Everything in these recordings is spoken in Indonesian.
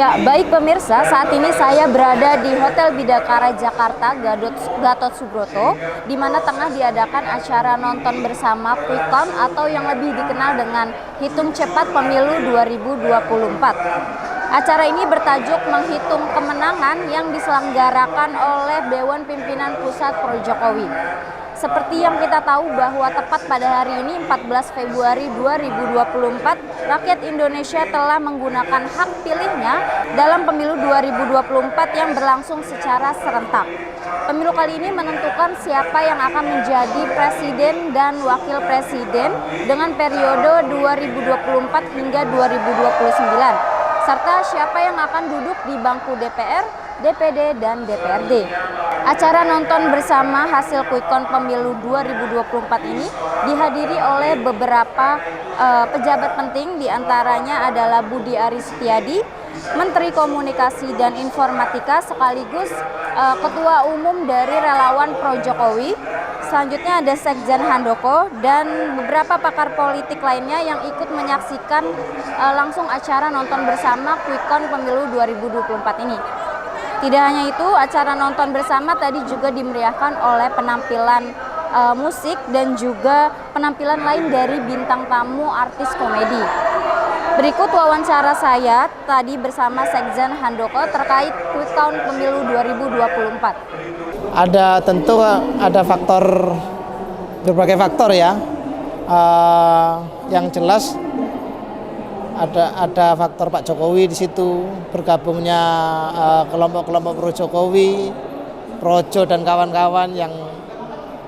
Ya, baik pemirsa, saat ini saya berada di Hotel Bidakara Jakarta Gatot Subroto, di mana tengah diadakan acara nonton bersama Quick Count atau yang lebih dikenal dengan Hitung Cepat Pemilu 2024. Acara ini bertajuk menghitung kemenangan yang diselenggarakan oleh Dewan Pimpinan Pusat Pro Jokowi. Seperti yang kita tahu bahwa tepat pada hari ini 14 Februari 2024, rakyat Indonesia telah menggunakan hak pilihnya dalam pemilu 2024 yang berlangsung secara serentak. Pemilu kali ini menentukan siapa yang akan menjadi presiden dan wakil presiden dengan periode 2024 hingga 2029, serta siapa yang akan duduk di bangku DPR, DPD, dan DPRD. Acara nonton bersama hasil Quick Count Pemilu 2024 ini dihadiri oleh beberapa pejabat penting, diantaranya adalah Budi Aris Setiadi, Menteri Komunikasi dan Informatika sekaligus Ketua Umum dari Relawan Pro Jokowi. Selanjutnya ada Sekjen Handoko dan beberapa pakar politik lainnya yang ikut menyaksikan langsung acara nonton bersama Quick Count Pemilu 2024 ini. Tidak hanya itu, acara nonton bersama tadi juga dimeriahkan oleh penampilan musik dan juga penampilan lain dari bintang tamu artis komedi. Berikut wawancara saya tadi bersama Sekjen Handoko terkait Quick Count Pemilu 2024. Tentu ada berbagai faktor ya. Yang jelas ada faktor Pak Jokowi di situ, bergabungnya kelompok-kelompok pro Jokowi, Projo dan kawan-kawan yang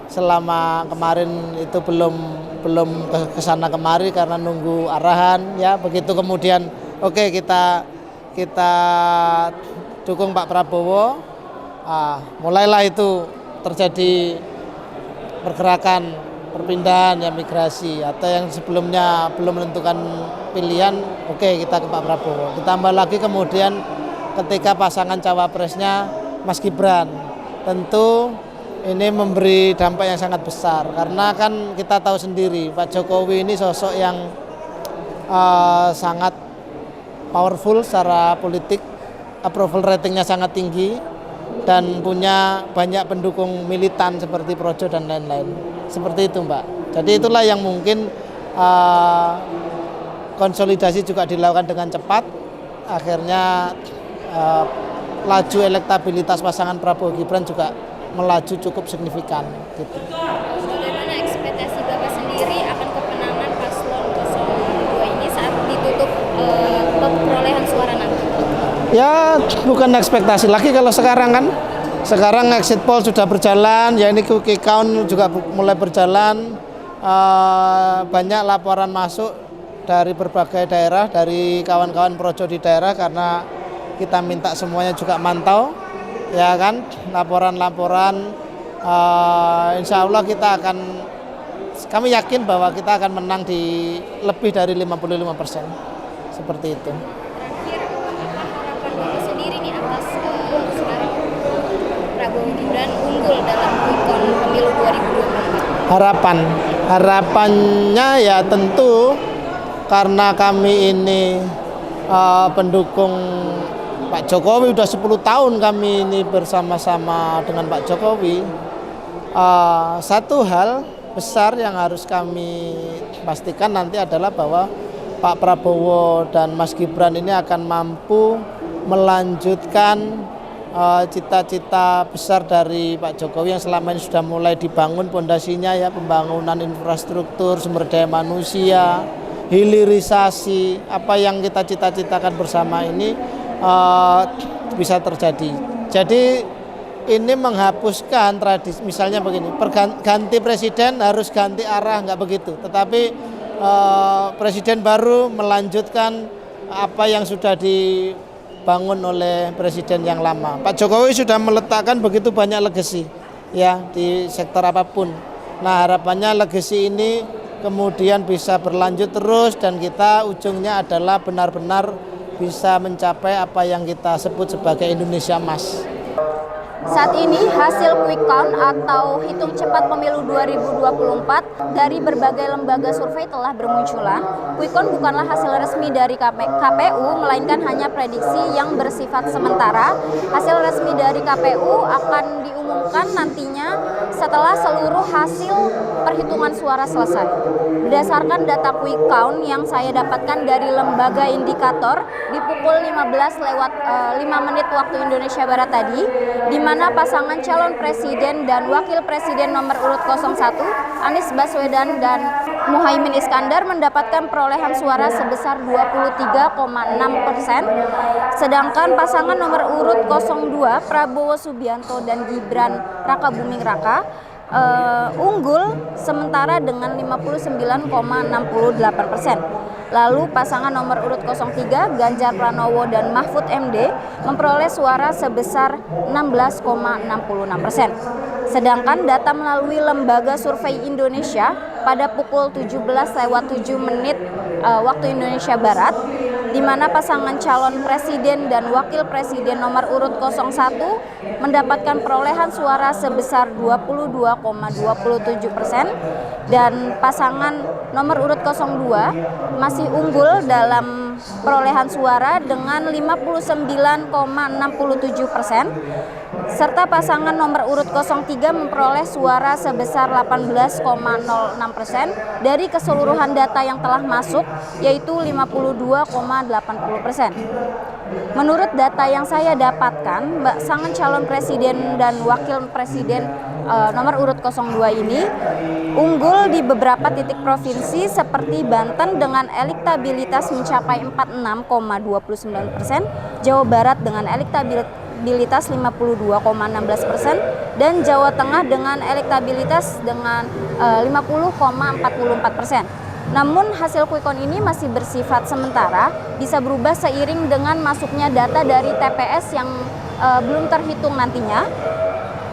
selama kemarin itu belum kesana kemari karena nunggu arahan ya. Begitu kemudian kita dukung Pak Prabowo, mulailah itu terjadi pergerakan perpindahan ya, migrasi, atau yang sebelumnya belum menentukan pilihan, kita ke Pak Prabowo. Ditambah lagi kemudian ketika pasangan cawapresnya Mas Gibran, tentu ini memberi dampak yang sangat besar karena kan kita tahu sendiri Pak Jokowi ini sosok yang sangat powerful secara politik, approval ratingnya sangat tinggi dan punya banyak pendukung militan seperti Projo dan lain-lain. Seperti itu, Mbak. Jadi itulah yang mungkin konsolidasi juga dilakukan dengan cepat. Akhirnya laju elektabilitas pasangan Prabowo Gibran juga melaju cukup signifikan. Gitu. Bagaimana ekspektasi Bapak sendiri akan kemenangan paslon 02 ini saat ditutup perolehan suara nanti? Ya, bukan ekspektasi lagi kalau sekarang kan. Sekarang exit poll sudah berjalan, ya ini Quick Count juga mulai berjalan. Banyak laporan masuk dari berbagai daerah, dari kawan-kawan Projo di daerah, karena kita minta semuanya juga mantau, ya kan, laporan-laporan. Insya Allah kami yakin bahwa kita akan menang di lebih dari 55%, seperti itu. Prabowo Gibran unggul dalam Quick Count Pemilu 2024. Harapannya ya tentu karena kami ini pendukung Pak Jokowi, udah 10 tahun kami ini bersama-sama dengan Pak Jokowi. Satu hal besar yang harus kami pastikan nanti adalah bahwa Pak Prabowo dan Mas Gibran ini akan mampu melanjutkan cita-cita besar dari Pak Jokowi yang selama ini sudah mulai dibangun pondasinya ya, pembangunan infrastruktur, sumber daya manusia, hilirisasi, apa yang kita cita-citakan bersama ini bisa terjadi. Jadi ini menghapuskan tradisi, misalnya begini, ganti presiden harus ganti arah, nggak begitu, tetapi presiden baru melanjutkan apa yang sudah dibangun oleh presiden yang lama. Pak Jokowi sudah meletakkan begitu banyak legacy ya di sektor apapun. Nah, harapannya legacy ini kemudian bisa berlanjut terus dan kita ujungnya adalah benar-benar bisa mencapai apa yang kita sebut sebagai Indonesia Emas. Saat ini hasil quick count atau hitung cepat pemilu 2024 dari berbagai lembaga survei telah bermunculan. Quick count bukanlah hasil resmi dari KPU, melainkan hanya prediksi yang bersifat sementara. Hasil resmi dari KPU akan diumumkan nantinya setelah seluruh hasil perhitungan suara selesai. Berdasarkan data quick count yang saya dapatkan dari lembaga indikator di pukul 15 lewat 5 menit waktu Indonesia Barat tadi, di mana pasangan calon presiden dan wakil presiden nomor urut 01 Anies Baswedan dan Muhaimin Iskandar mendapatkan perolehan suara sebesar 23,6%, sedangkan pasangan nomor urut 02 Prabowo Subianto dan Gibran Rakabuming Raka unggul sementara dengan 59,68%. Lalu pasangan nomor urut 03 Ganjar Pranowo dan Mahfud MD memperoleh suara sebesar 16,66%. Sedangkan data melalui Lembaga Survei Indonesia pada pukul 17:07 waktu Indonesia Barat, di mana pasangan calon presiden dan wakil presiden nomor urut 01 mendapatkan perolehan suara sebesar 22,27% dan pasangan nomor urut 02 masih unggul dalam perolehan suara dengan 59,67%, serta pasangan nomor urut 03 memperoleh suara sebesar 18,06% dari keseluruhan data yang telah masuk, yaitu 52,80%. Menurut data yang saya dapatkan, pasangan calon presiden dan wakil presiden nomor urut 02 ini unggul di beberapa titik provinsi seperti Banten dengan elektabilitas mencapai 46,29%, Jawa Barat dengan elektabilitas 52,16% dan Jawa Tengah dengan elektabilitas dengan 50,44%. Namun hasil quick count ini masih bersifat sementara, bisa berubah seiring dengan masuknya data dari TPS yang belum terhitung nantinya.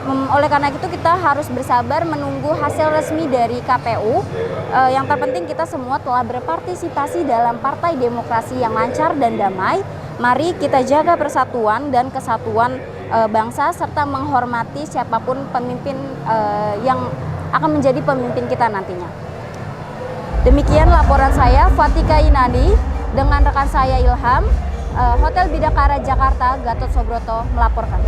Oleh karena itu kita harus bersabar menunggu hasil resmi dari KPU. Yang terpenting kita semua telah berpartisipasi dalam partai demokrasi yang lancar dan damai. Mari kita jaga persatuan dan kesatuan bangsa serta menghormati siapapun pemimpin yang akan menjadi pemimpin kita nantinya. Demikian laporan saya, Fatika Inani, dengan rekan saya Ilham, Hotel Bidakara Jakarta, Gatot Subroto melaporkan.